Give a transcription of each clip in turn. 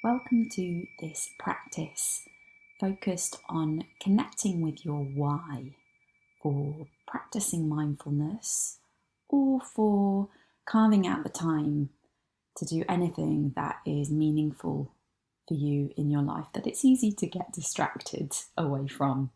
Welcome to this practice focused on connecting with your why for practicing mindfulness or for carving out the time to do anything that is meaningful for you in your life that it's easy to get distracted away from.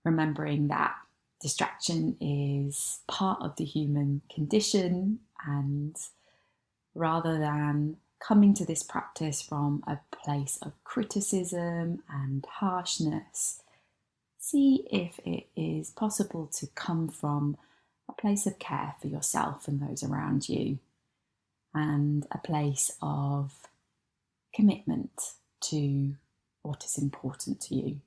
Remembering that distraction is part of the human condition, and rather than coming to this practice from a place of criticism and harshness, see if it is possible to come from a place of care for yourself and those around you, and a place of commitment to what is important to you.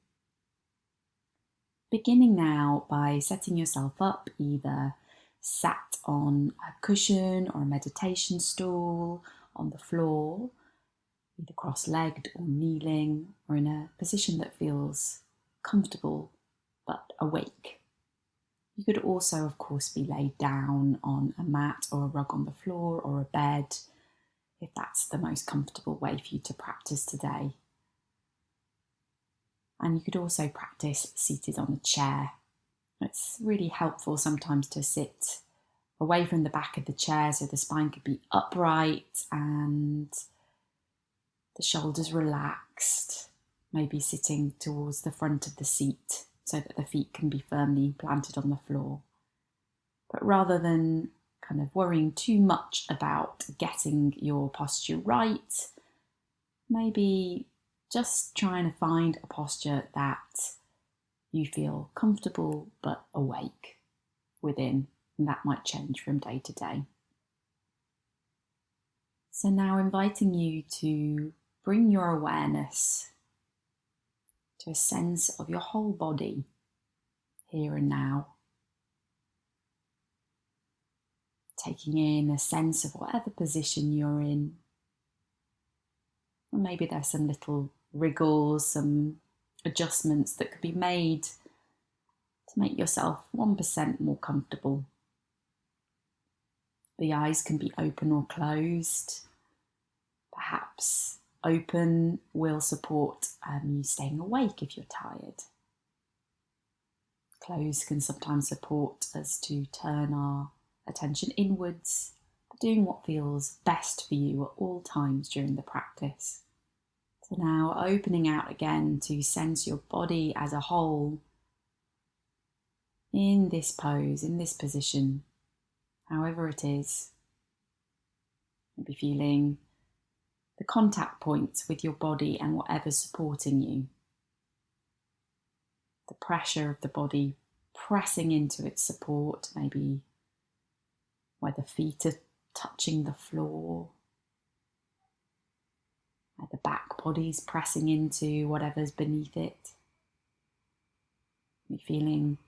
Beginning now by setting yourself up, either sat on a cushion or a meditation stool, on the floor, either cross-legged or kneeling, or in a position that feels comfortable but awake. You could also, of course, be laid down on a mat or a rug on the floor or a bed, if that's the most comfortable way for you to practice today. And you could also practice seated on a chair. It's really helpful sometimes to sit away from the back of the chair so the spine could be upright and the shoulders relaxed, maybe sitting towards the front of the seat so that the feet can be firmly planted on the floor. But rather than kind of worrying too much about getting your posture right, maybe just trying to find a posture that you feel comfortable but awake within, and that might change from day to day. So now inviting you to bring your awareness to a sense of your whole body here and now. Taking in a sense of whatever position you're in. Or maybe there's some little wriggles, some adjustments that could be made to make yourself 1% more comfortable. The eyes can be open or closed. Perhaps open will support you staying awake if you're tired. Closed can sometimes support us to turn our attention inwards, doing what feels best for you at all times during the practice. So now opening out again to sense your body as a whole in this pose, in this position, however it is. Maybe feeling the contact points with your body and whatever's supporting you. The pressure of the body pressing into its support, maybe where the feet are touching the floor, where the back body's pressing into whatever's beneath it. Maybe feeling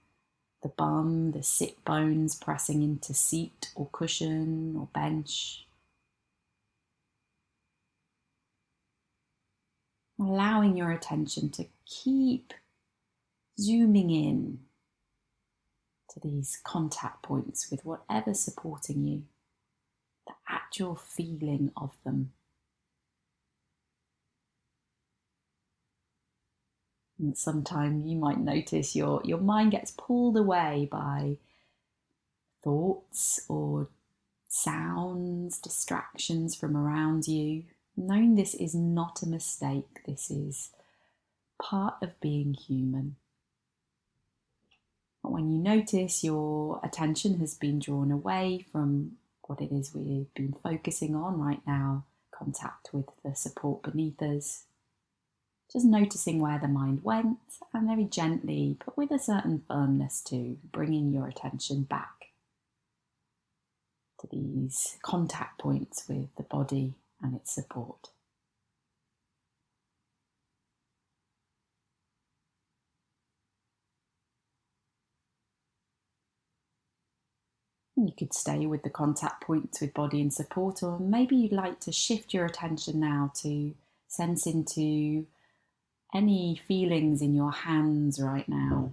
the bum, the sit bones pressing into seat or cushion or bench. Allowing your attention to keep zooming in to these contact points with whatever's supporting you, the actual feeling of them. And sometimes you might notice your mind gets pulled away by thoughts or sounds, distractions from around you. Knowing this is not a mistake, this is part of being human. But when you notice your attention has been drawn away from what it is we've been focusing on right now, contact with the support beneath us, just noticing where the mind went, and very gently, but with a certain firmness too, bringing your attention back to these contact points with the body and its support. You could stay with the contact points with body and support, or maybe you'd like to shift your attention now to sense into any feelings in your hands right now.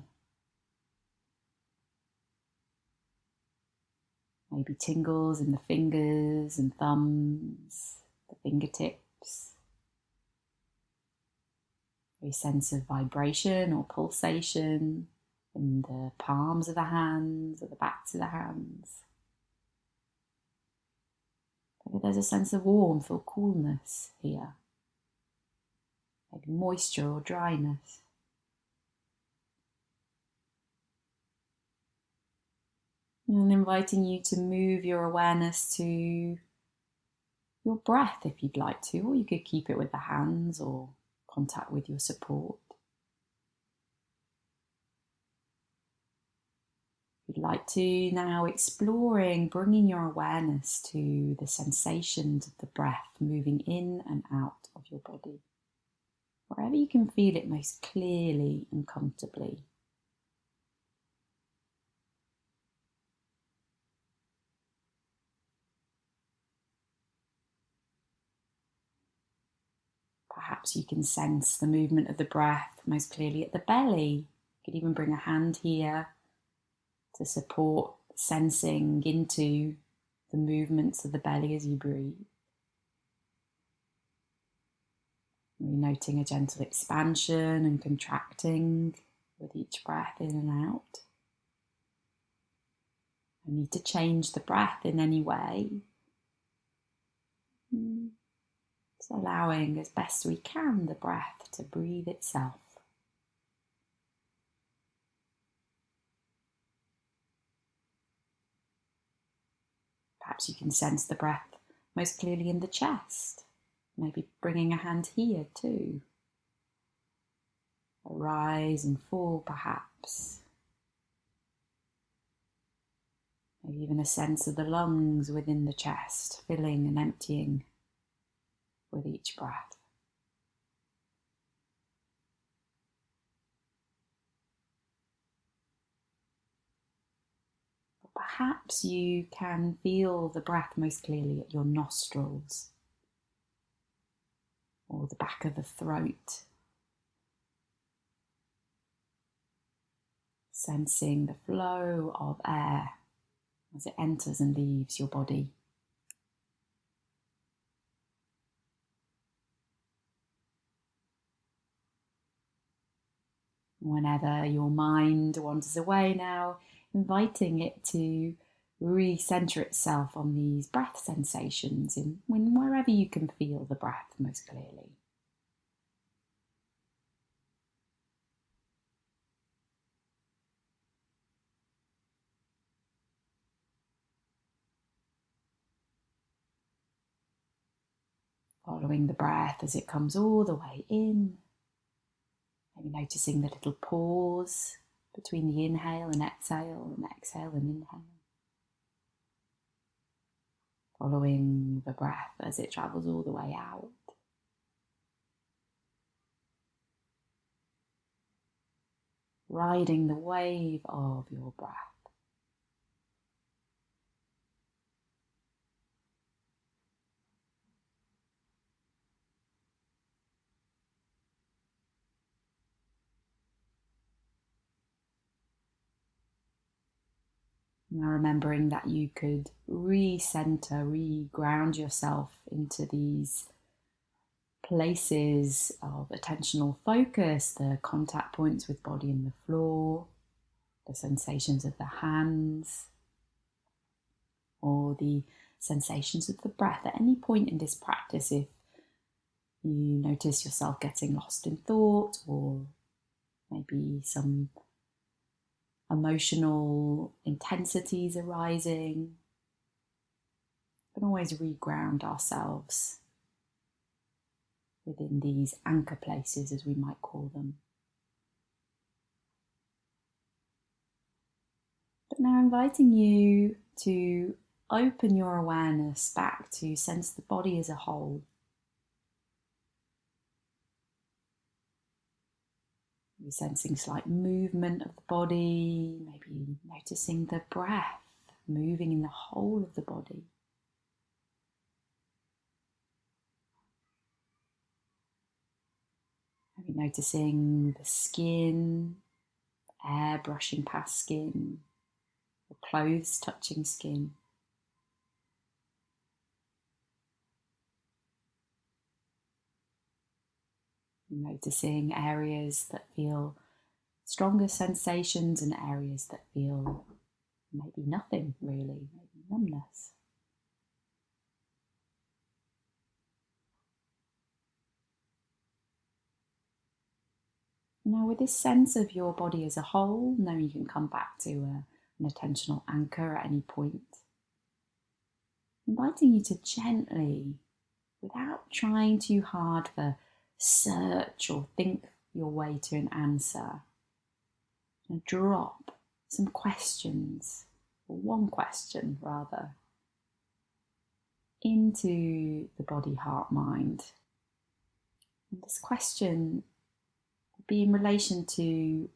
Maybe tingles in the fingers and thumbs, the fingertips, a sense of vibration or pulsation in the palms of the hands or the backs of the hands. Maybe there's a sense of warmth or coolness here. Maybe moisture or dryness. And inviting you to move your awareness to your breath if you'd like to, or you could keep it with the hands or contact with your support. If you'd like to now exploring, bringing your awareness to the sensations of the breath moving in and out of your body, wherever you can feel it most clearly and comfortably. Perhaps you can sense the movement of the breath most clearly at the belly. You could even bring a hand here to support sensing into the movements of the belly as you breathe. Maybe noting a gentle expansion and contracting with each breath in and out. No need to change the breath in any way. Just allowing as best we can the breath to breathe itself. Perhaps you can sense the breath most clearly in the chest. Maybe bringing a hand here too. A rise and fall perhaps. Maybe even a sense of the lungs within the chest, filling and emptying with each breath. Or perhaps you can feel the breath most clearly at your nostrils or the back of the throat. Sensing the flow of air as it enters and leaves your body. Whenever your mind wanders away now, inviting it to recenter itself on these breath sensations in wherever you can feel the breath most clearly. Following the breath as it comes all the way in. Maybe noticing the little pause between the inhale and exhale and inhale. Following the breath as it travels all the way out. Riding the wave of your breath. Now remembering that you could re-center, re-ground yourself into these places of attentional focus, the contact points with body and the floor, the sensations of the hands, or the sensations of the breath. At any point in this practice, if you notice yourself getting lost in thought or maybe some emotional intensities arising, we can always reground ourselves within these anchor places, as we might call them. But now inviting you to open your awareness back to sense the body as a whole. Maybe sensing slight movement of the body, maybe noticing the breath moving in the whole of the body. Maybe noticing the skin, air brushing past skin, or clothes touching skin. Noticing areas that feel stronger sensations and areas that feel maybe nothing really, maybe numbness. Now, with this sense of your body as a whole, now you can come back to an attentional anchor at any point. Inviting you to gently, without trying too hard for search or think your way to an answer, drop some questions, or one question rather, into the body, heart, mind. And this question will be in relation to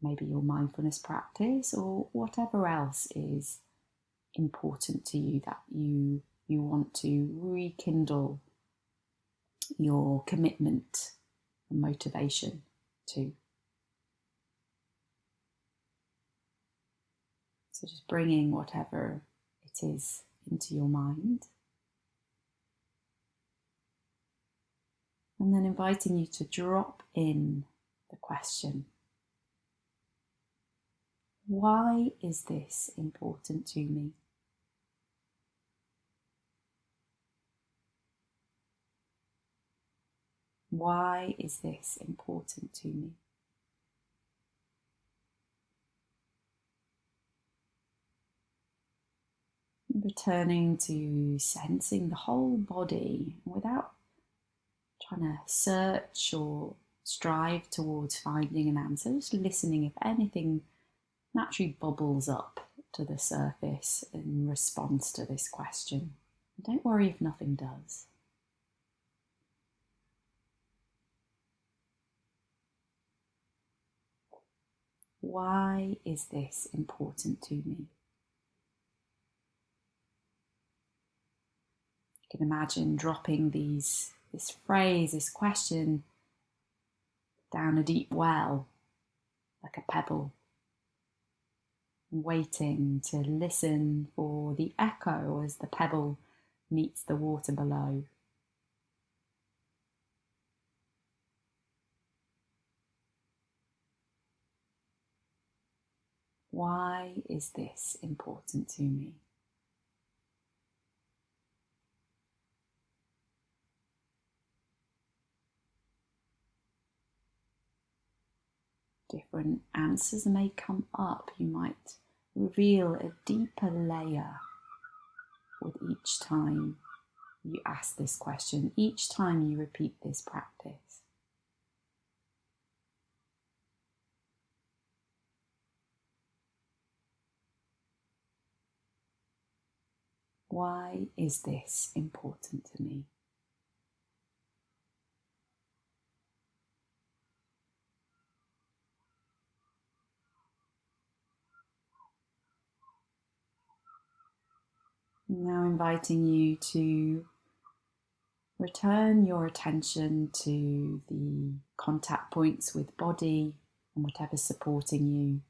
maybe your mindfulness practice or whatever else is important to you that you want to rekindle your commitment and motivation to. So just bringing whatever it is into your mind. And then inviting you to drop in the question. Why is this important to me? Why is this important to me? Returning to sensing the whole body without trying to search or strive towards finding an answer, just listening if anything naturally bubbles up to the surface in response to this question. And don't worry if nothing does. Why is this important to me? You can imagine dropping this phrase, this question, down a deep well, like a pebble, and waiting to listen for the echo as the pebble meets the water below. Why is this important to me? Different answers may come up. You might reveal a deeper layer with each time you ask this question, each time you repeat this practice. Why is this important to me? Now inviting you to return your attention to the contact points with body and whatever's supporting you,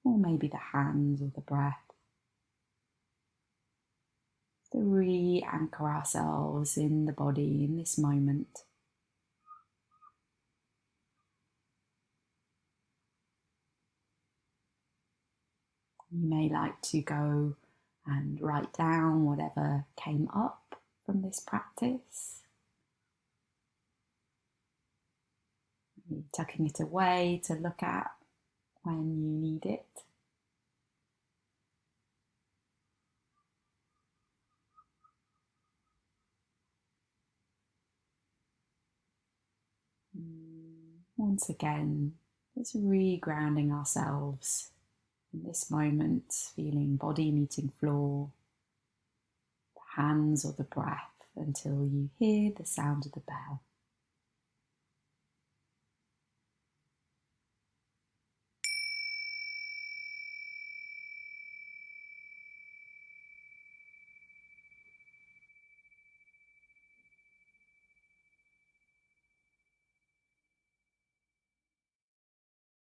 or maybe the hands or the breath. To re-anchor ourselves in the body in this moment. You may like to go and write down whatever came up from this practice. Maybe tucking it away to look at when you need it. Once again, just re-grounding ourselves in this moment, feeling body meeting floor, the hands or the breath until you hear the sound of the bell.